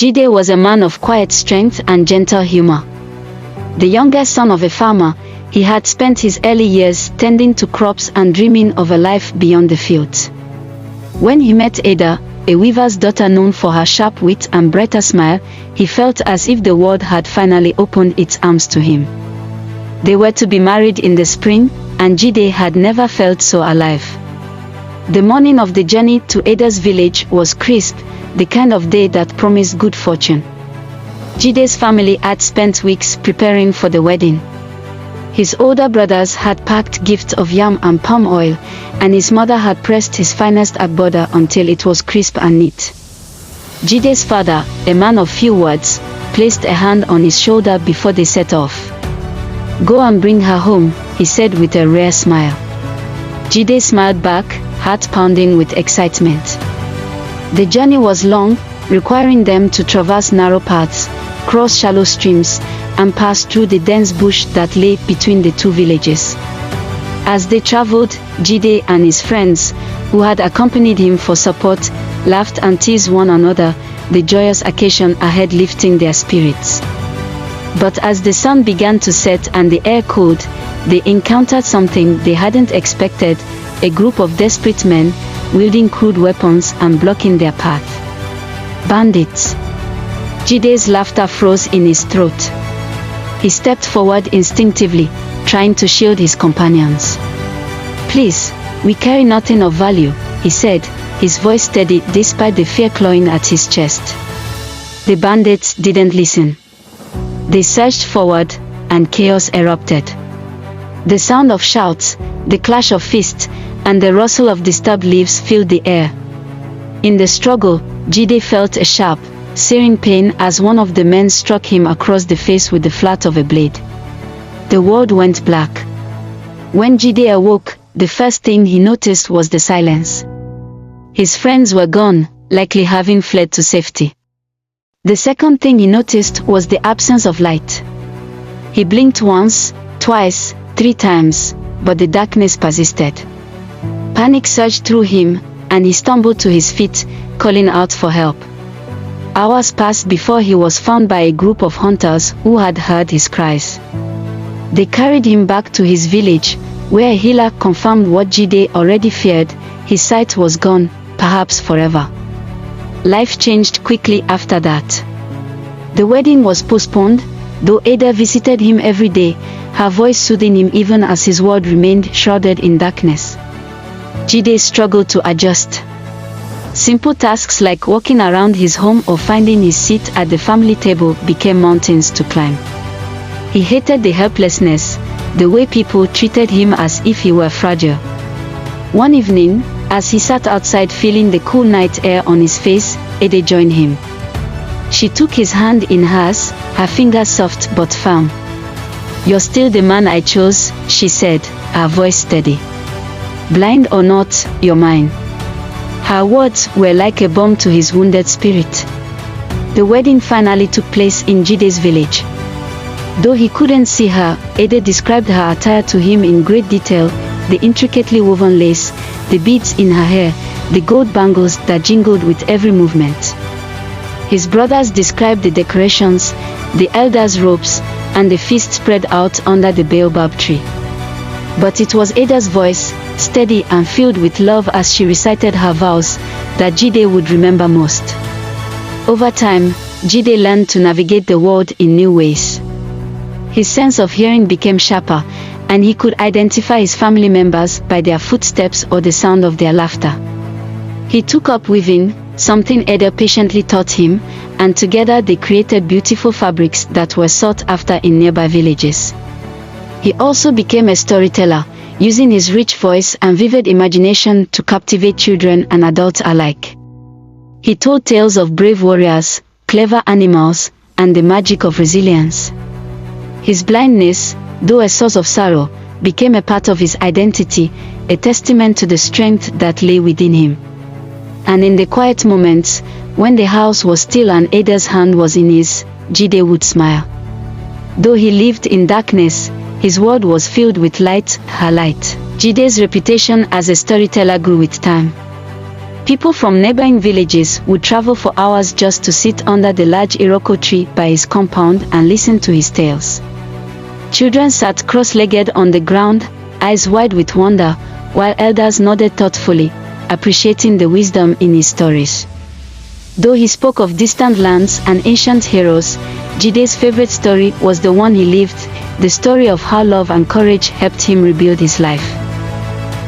Jide was a man of quiet strength and gentle humor. The youngest son of a farmer, he had spent his early years tending to crops and dreaming of a life beyond the fields. When he met Ada, a weaver's daughter known for her sharp wit and brighter smile, he felt as if the world had finally opened its arms to him. They were to be married in the spring, and Jide had never felt so alive. The morning of the journey to Ada's village was crisp, the kind of day that promised good fortune. Jide's family had spent weeks preparing for the wedding. His older brothers had packed gifts of yam and palm oil, and his mother had pressed his finest agbada until it was crisp and neat. Jide's father, a man of few words, placed a hand on his shoulder before they set off. "Go and bring her home," he said with a rare smile. Jide smiled back, heart pounding with excitement. The journey was long, requiring them to traverse narrow paths, cross shallow streams, and pass through the dense bush that lay between the two villages. As they traveled, Jide and his friends, who had accompanied him for support, laughed and teased one another, the joyous occasion ahead lifting their spirits. But as the sun began to set and the air cooled, they encountered something they hadn't expected, a group of desperate men, wielding crude weapons and blocking their path. Bandits. Jide's laughter froze in his throat. He stepped forward instinctively, trying to shield his companions. "Please, we carry nothing of value," he said, his voice steady despite the fear clawing at his chest. The bandits didn't listen. They surged forward, and chaos erupted. The sound of shouts, the clash of fists, and the rustle of disturbed leaves filled the air. In the struggle, Jide felt a sharp, searing pain as one of the men struck him across the face with the flat of a blade. The world went black. When Jide awoke, the first thing he noticed was the silence. His friends were gone, likely having fled to safety. The second thing he noticed was the absence of light. He blinked once, twice, 3 times, but the darkness persisted. Panic surged through him, and he stumbled to his feet, calling out for help. Hours passed before he was found by a group of hunters who had heard his cries. They carried him back to his village, where a healer confirmed what Jide already feared: his sight was gone, perhaps forever. Life changed quickly after that. The wedding was postponed, though Ada visited him every day, her voice soothing him even as his world remained shrouded in darkness. Jide struggled to adjust. Simple tasks like walking around his home or finding his seat at the family table became mountains to climb. He hated the helplessness, the way people treated him as if he were fragile. One evening, as he sat outside feeling the cool night air on his face, Ada joined him. She took his hand in hers, her fingers soft but firm. "You're still the man I chose," she said, her voice steady. "Blind or not, you're mine." Her words were like a balm to his wounded spirit. The wedding finally took place in Jide's village. Though he couldn't see her, Ada described her attire to him in great detail: the intricately woven lace, the beads in her hair, the gold bangles that jingled with every movement. His brothers described the decorations, the elders' robes, and the feast spread out under the baobab tree. But it was Ada's voice, steady and filled with love as she recited her vows, that Jide would remember most. Over time, Jide learned to navigate the world in new ways. His sense of hearing became sharper, and he could identify his family members by their footsteps or the sound of their laughter. He took up weaving, something Ada patiently taught him, and together they created beautiful fabrics that were sought after in nearby villages. He also became a storyteller, using his rich voice and vivid imagination to captivate children and adults alike. He told tales of brave warriors, clever animals, and the magic of resilience. His blindness, though a source of sorrow, became a part of his identity, a testament to the strength that lay within him. And in the quiet moments, when the house was still and Ada's hand was in his, Jide would smile. Though he lived in darkness, his world was filled with light, her light. Jide's reputation as a storyteller grew with time. People from neighboring villages would travel for hours just to sit under the large iroko tree by his compound and listen to his tales. Children sat cross-legged on the ground, eyes wide with wonder, while elders nodded thoughtfully, appreciating the wisdom in his stories. Though he spoke of distant lands and ancient heroes, Jide's favorite story was the one he lived, the story of how love and courage helped him rebuild his life.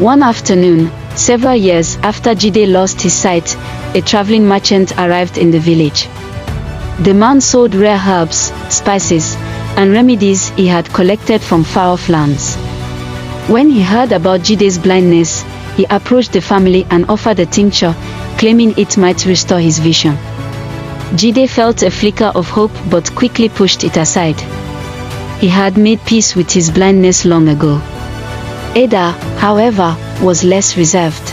One afternoon, several years after Jide lost his sight, a traveling merchant arrived in the village. The man sold rare herbs, spices, and remedies he had collected from far-off lands. When he heard about Jide's blindness, he approached the family and offered a tincture, claiming it might restore his vision. Jide felt a flicker of hope but quickly pushed it aside. He had made peace with his blindness long ago. Ada, however, was less reserved.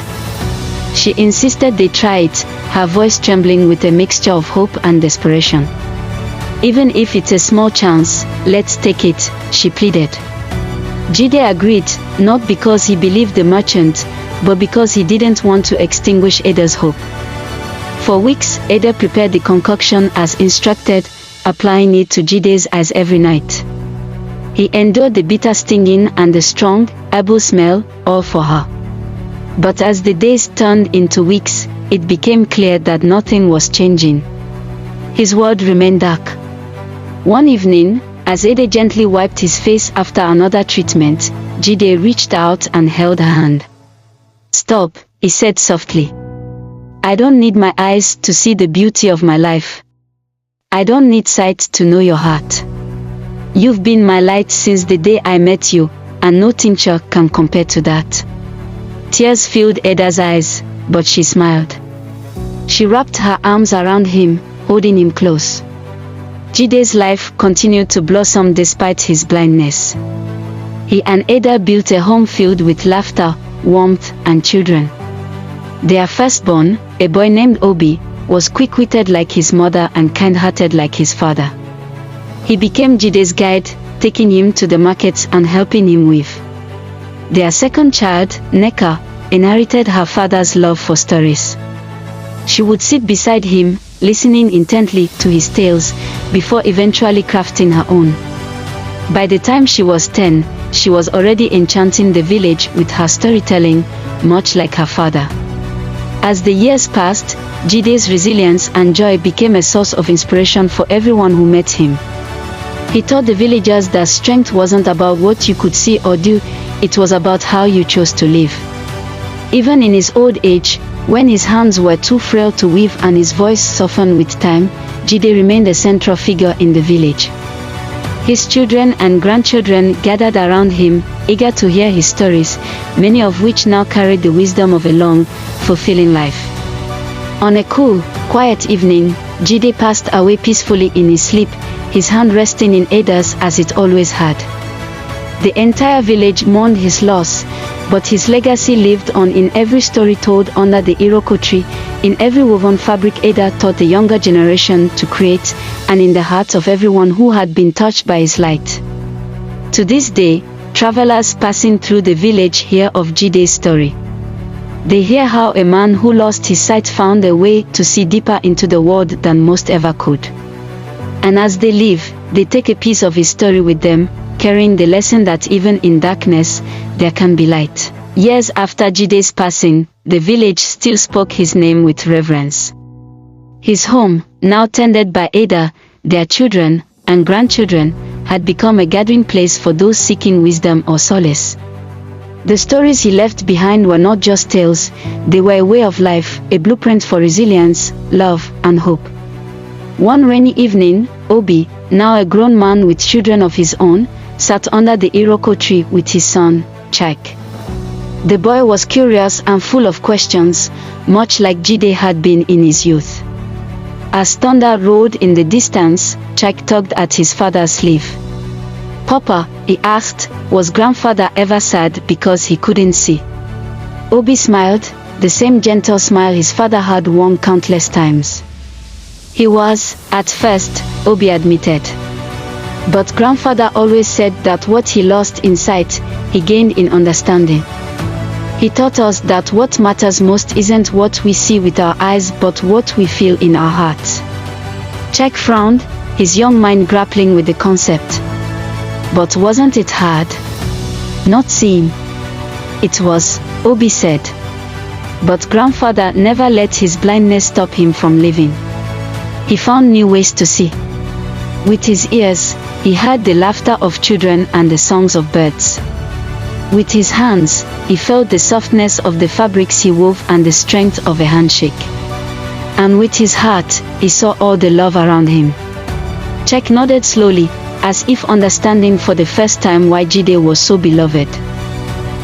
She insisted they try it, her voice trembling with a mixture of hope and desperation. "Even if it's a small chance, let's take it," she pleaded. Jide agreed, not because he believed the merchant, but because he didn't want to extinguish Ada's hope. For weeks, Ada prepared the concoction as instructed, applying it to Jide's eyes every night. He endured the bitter stinging and the strong, herbal smell, all for her. But as the days turned into weeks, it became clear that nothing was changing. His world remained dark. One evening, as Ada gently wiped his face after another treatment, Jide reached out and held her hand. "Stop," he said softly. "I don't need my eyes to see the beauty of my life. I don't need sight to know your heart. You've been my light since the day I met you, and no tincture can compare to that." Tears filled Ada's eyes, but she smiled. She wrapped her arms around him, holding him close. Jide's life continued to blossom despite his blindness. He and Ada built a home filled with laughter, warmth, and children. Their firstborn, a boy named Obi, was quick-witted like his mother and kind-hearted like his father. He became Jide's guide, taking him to the markets and helping him weave. Their second child, Neka, inherited her father's love for stories. She would sit beside him, listening intently to his tales, before eventually crafting her own. By the time she was 10, she was already enchanting the village with her storytelling, much like her father. As the years passed, Jide's resilience and joy became a source of inspiration for everyone who met him. He taught the villagers that strength wasn't about what you could see or do, it was about how you chose to live. Even in his old age, when his hands were too frail to weave and his voice softened with time, Jide remained a central figure in the village. His children and grandchildren gathered around him, eager to hear his stories, many of which now carried the wisdom of a long, fulfilling life. On a cool, quiet evening, Jide passed away peacefully in his sleep, his hand resting in Ada's as it always had. The entire village mourned his loss, but his legacy lived on in every story told under the iroko tree, in every woven fabric Ada taught the younger generation to create, and in the hearts of everyone who had been touched by his light. To this day, travelers passing through the village hear of Jide's story. They hear how a man who lost his sight found a way to see deeper into the world than most ever could. And as they leave, they take a piece of his story with them, carrying the lesson that even in darkness, there can be light. Years after Jide's passing, the village still spoke his name with reverence. His home, now tended by Ada, their children, and grandchildren, had become a gathering place for those seeking wisdom or solace. The stories he left behind were not just tales, they were a way of life, a blueprint for resilience, love, and hope. One rainy evening, Obi, now a grown man with children of his own, sat under the iroko tree with his son, Chike. The boy was curious and full of questions, much like Jide had been in his youth. As thunder roared in the distance, Chike tugged at his father's sleeve. "Papa," he asked, "was grandfather ever sad because he couldn't see?" Obi smiled, the same gentle smile his father had worn countless times. "He was, at first," Obi admitted. "But grandfather always said that what he lost in sight, he gained in understanding." He taught us that what matters most isn't what we see with our eyes but what we feel in our hearts. Jack frowned, his young mind grappling with the concept. But wasn't it hard? Not seeing. It was, Obi said. But grandfather never let his blindness stop him from living. He found new ways to see. With his ears, he heard the laughter of children and the songs of birds. With his hands, he felt the softness of the fabrics he wove and the strength of a handshake. And with his heart, he saw all the love around him. Jack nodded slowly, as if understanding for the first time why Jide was so beloved.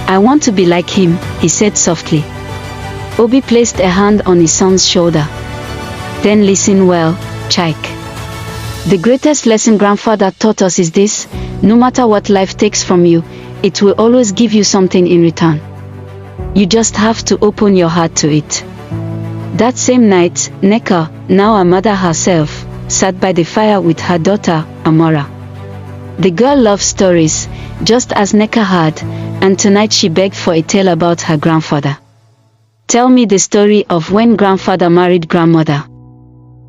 I want to be like him, he said softly. Obi placed a hand on his son's shoulder. Then listen well, Jack. The greatest lesson grandfather taught us is this: no matter what life takes from you, it will always give you something in return. You just have to open your heart to it. That same night, Neka, now a mother herself, sat by the fire with her daughter, Amora. The girl loved stories, just as Neka had, and tonight she begged for a tale about her grandfather. Tell me the story of when grandfather married grandmother.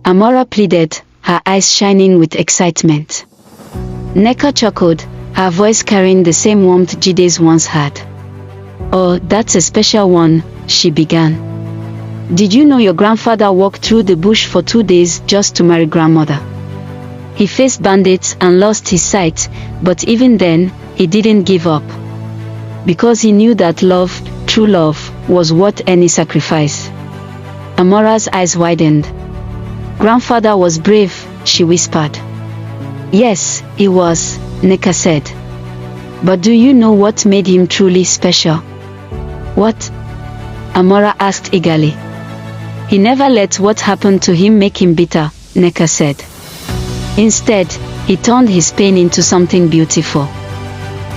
Amora pleaded, her eyes shining with excitement. Neka chuckled, her voice carrying the same warmth Jide's once had. Oh, that's a special one, she began. Did you know your grandfather walked through the bush for 2 days just to marry grandmother? He faced bandits and lost his sight, but even then, he didn't give up. Because he knew that love, true love, was worth any sacrifice. Amora's eyes widened. Grandfather was brave, she whispered. Yes, he was, Neka said. But do you know what made him truly special? What? Amora asked eagerly. He never let what happened to him make him bitter, Neka said. Instead, he turned his pain into something beautiful.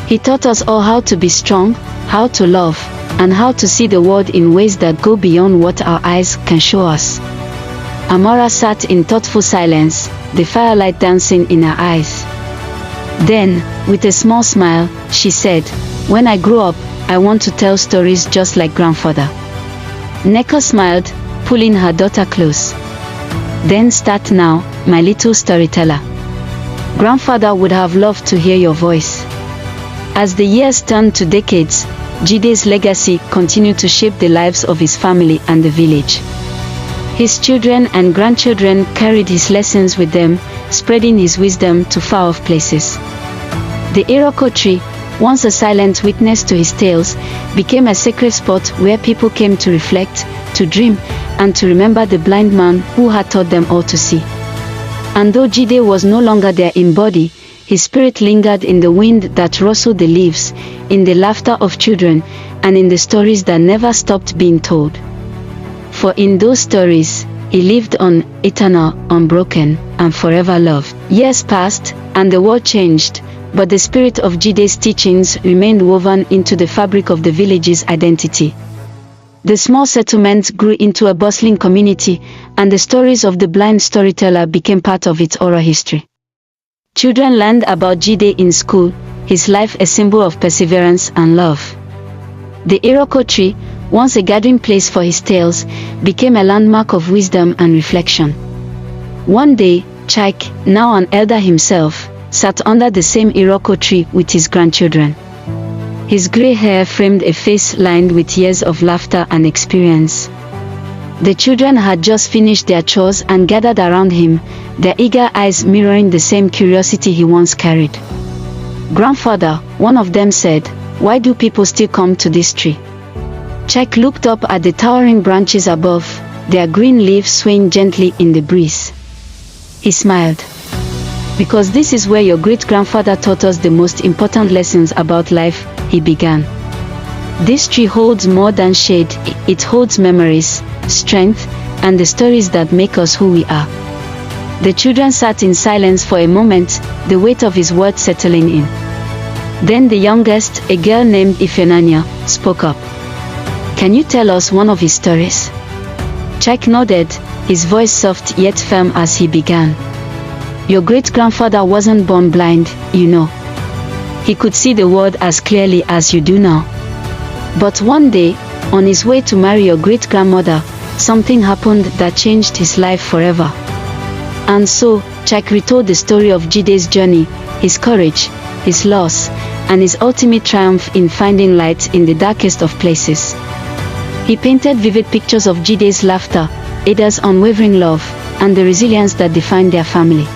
He taught us all how to be strong, how to love, and how to see the world in ways that go beyond what our eyes can show us. Amora sat in thoughtful silence, the firelight dancing in her eyes. Then, with a small smile, she said, when I grow up, I want to tell stories just like grandfather. Neka smiled, pulling her daughter close. Then start now, my little storyteller. Grandfather would have loved to hear your voice. As the years turned to decades, Jide's legacy continued to shape the lives of his family and the village. His children and grandchildren carried his lessons with them, spreading his wisdom to far-off places. The iroko tree, once a silent witness to his tales, became a sacred spot where people came to reflect, to dream, and to remember the blind man who had taught them all to see. And though Jide was no longer there in body, his spirit lingered in the wind that rustled the leaves, in the laughter of children, and in the stories that never stopped being told. For in those stories, he lived on, eternal, unbroken, and forever loved. Years passed, and the world changed, but the spirit of Jide's teachings remained woven into the fabric of the village's identity. The small settlement grew into a bustling community, and the stories of the blind storyteller became part of its oral history. Children learned about Jide in school, his life a symbol of perseverance and love. The iroko tree, once a gathering place for his tales, became a landmark of wisdom and reflection. One day, Chike, now an elder himself, sat under the same iroko tree with his grandchildren. His grey hair framed a face lined with years of laughter and experience. The children had just finished their chores and gathered around him, their eager eyes mirroring the same curiosity he once carried. Grandfather, one of them said, why do people still come to this tree? Chike looked up at the towering branches above, their green leaves swaying gently in the breeze. He smiled. Because this is where your great-grandfather taught us the most important lessons about life, he began. This tree holds more than shade, it holds memories, strength, and the stories that make us who we are. The children sat in silence for a moment, the weight of his words settling in. Then the youngest, a girl named Ifenanya, spoke up. Can you tell us one of his stories? Chike nodded, his voice soft yet firm as he began. Your great-grandfather wasn't born blind, you know. He could see the world as clearly as you do now. But one day, on his way to marry your great-grandmother, something happened that changed his life forever. And so, Chakri told the story of Jide's journey, his courage, his loss, and his ultimate triumph in finding light in the darkest of places. He painted vivid pictures of Jide's laughter, Ada's unwavering love, and the resilience that defined their family.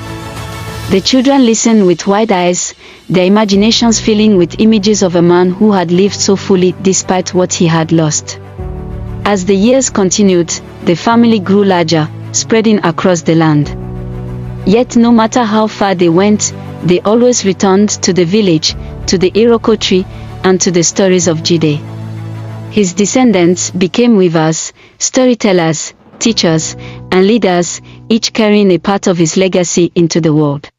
The children listened with wide eyes, their imaginations filling with images of a man who had lived so fully despite what he had lost. As the years continued, the family grew larger, spreading across the land. Yet no matter how far they went, they always returned to the village, to the iroko tree, and to the stories of Jide. His descendants became weavers, storytellers, teachers, and leaders, each carrying a part of his legacy into the world.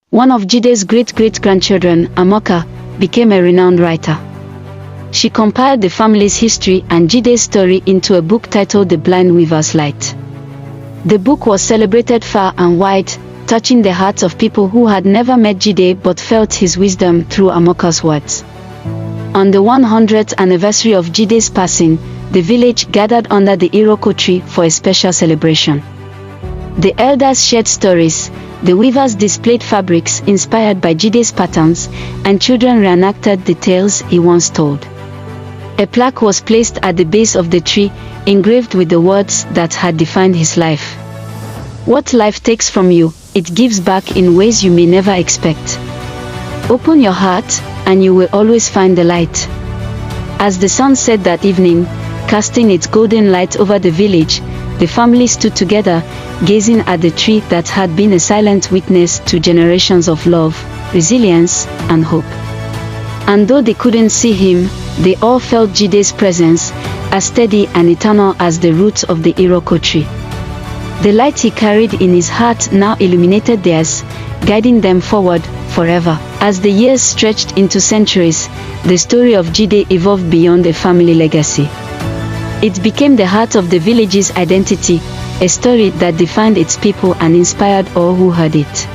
One of Jide's great-great-grandchildren, Amoka, became a renowned writer. She compiled the family's history and Jide's story into a book titled The Blind Weaver's Light. The book was celebrated far and wide, touching the hearts of people who had never met Jide but felt his wisdom through Amoka's words. On the 100th anniversary of Jide's passing, the village gathered under the iroko tree for a special celebration. The elders shared stories, the weavers displayed fabrics inspired by Jide's patterns, and children reenacted the tales he once told. A plaque was placed at the base of the tree, engraved with the words that had defined his life. What life takes from you, it gives back in ways you may never expect. Open your heart, and you will always find the light. As the sun set that evening, casting its golden light over the village, the family stood together, gazing at the tree that had been a silent witness to generations of love, resilience, and hope. And though they couldn't see him, they all felt Jide's presence, as steady and eternal as the roots of the iroko tree. The light he carried in his heart now illuminated theirs, guiding them forward, forever. As the years stretched into centuries, the story of Jide evolved beyond a family legacy. It became the heart of the village's identity, a story that defined its people and inspired all who heard it.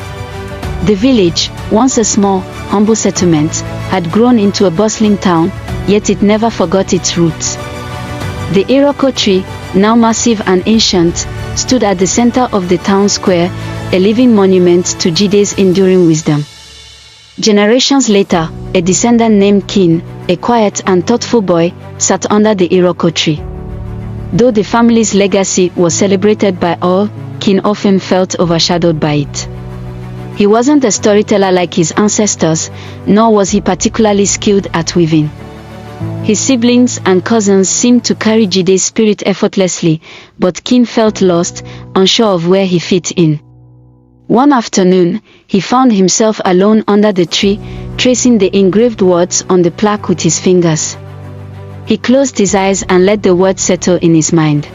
The village, once a small, humble settlement, had grown into a bustling town, yet it never forgot its roots. The iroko tree, now massive and ancient, stood at the center of the town square, a living monument to Jide's enduring wisdom. Generations later, a descendant named Kin, a quiet and thoughtful boy, sat under the iroko tree. Though the family's legacy was celebrated by all, Kin often felt overshadowed by it. He wasn't a storyteller like his ancestors, nor was he particularly skilled at weaving. His siblings and cousins seemed to carry Jide's spirit effortlessly, but Kin felt lost, unsure of where he fit in. One afternoon, he found himself alone under the tree, tracing the engraved words on the plaque with his fingers. He closed his eyes and let the words settle in his mind.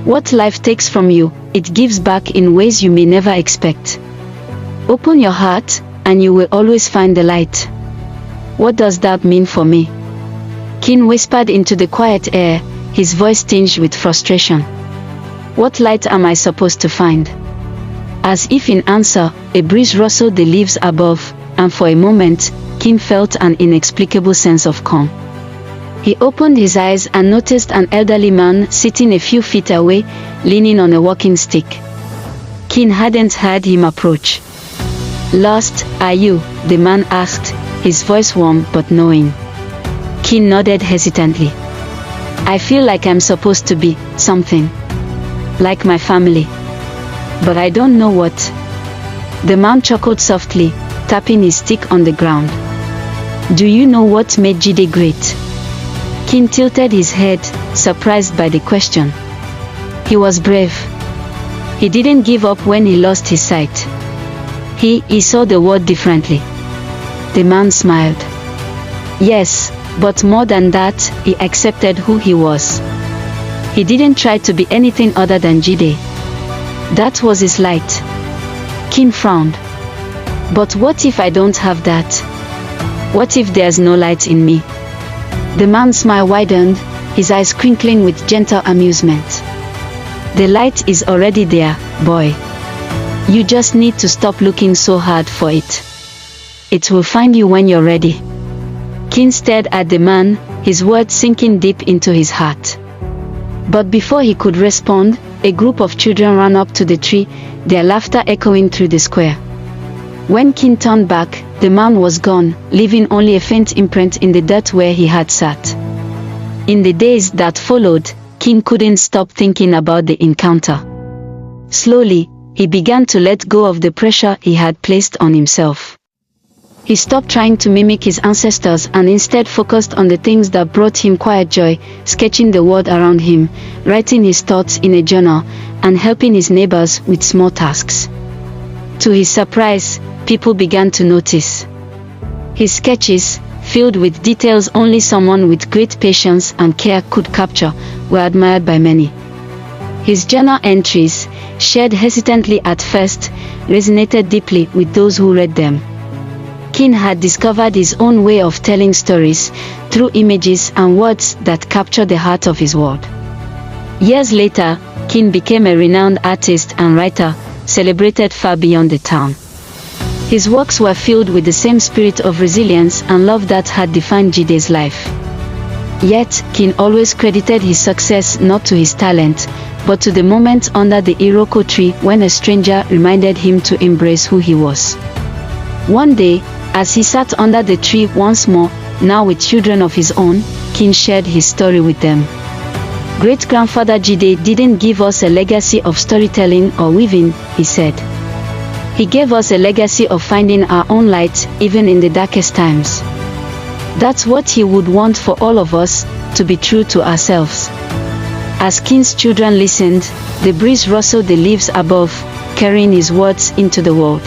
What life takes from you, it gives back in ways you may never expect. Open your heart, and you will always find the light. What does that mean for me? Kin whispered into the quiet air, his voice tinged with frustration. What light am I supposed to find? As if in answer, a breeze rustled the leaves above, and for a moment, Kin felt an inexplicable sense of calm. He opened his eyes and noticed an elderly man sitting a few feet away, leaning on a walking stick. Kin hadn't heard him approach. "Lost, are you?" the man asked, his voice warm but knowing. Kin nodded hesitantly. "I feel like I'm supposed to be something. Like my family. But I don't know what." The man chuckled softly, tapping his stick on the ground. "Do you know what made Jide great?" Kin tilted his head, surprised by the question. "He was brave. He didn't give up when he lost his sight. He saw the world differently." The man smiled. "Yes, but more than that, he accepted who he was. He didn't try to be anything other than Jide. That was his light." Kin frowned. "But what if I don't have that? What if there's no light in me?" The man's smile widened, his eyes crinkling with gentle amusement. "The light is already there, boy. You just need to stop looking so hard for it. It will find you when you're ready." Kin stared at the man, his words sinking deep into his heart. But before he could respond, a group of children ran up to the tree, their laughter echoing through the square. When Kin turned back, the man was gone, leaving only a faint imprint in the dirt where he had sat. In the days that followed, Kin couldn't stop thinking about the encounter. Slowly, he began to let go of the pressure he had placed on himself. He stopped trying to mimic his ancestors and instead focused on the things that brought him quiet joy, sketching the world around him, writing his thoughts in a journal, and helping his neighbors with small tasks. To his surprise, people began to notice. His sketches, filled with details only someone with great patience and care could capture, were admired by many. His journal entries, shared hesitantly at first, resonated deeply with those who read them. Kin had discovered his own way of telling stories, through images and words that captured the heart of his world. Years later, Kin became a renowned artist and writer, celebrated far beyond the town. His works were filled with the same spirit of resilience and love that had defined Jide's life. Yet, Kin always credited his success not to his talent, but to the moment under the iroko tree when a stranger reminded him to embrace who he was. One day, as he sat under the tree once more, now with children of his own, Kin shared his story with them. Great-grandfather Jide didn't give us a legacy of storytelling or weaving, he said. He gave us a legacy of finding our own light, even in the darkest times. That's what he would want for all of us, to be true to ourselves. As Kin's children listened, the breeze rustled the leaves above, carrying his words into the world.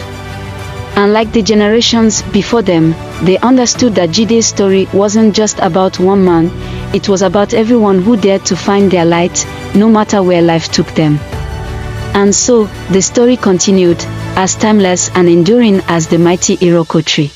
Unlike the generations before them, they understood that Jide's story wasn't just about one man, it was about everyone who dared to find their light, no matter where life took them. And so, the story continued, as timeless and enduring as the mighty iroko tree.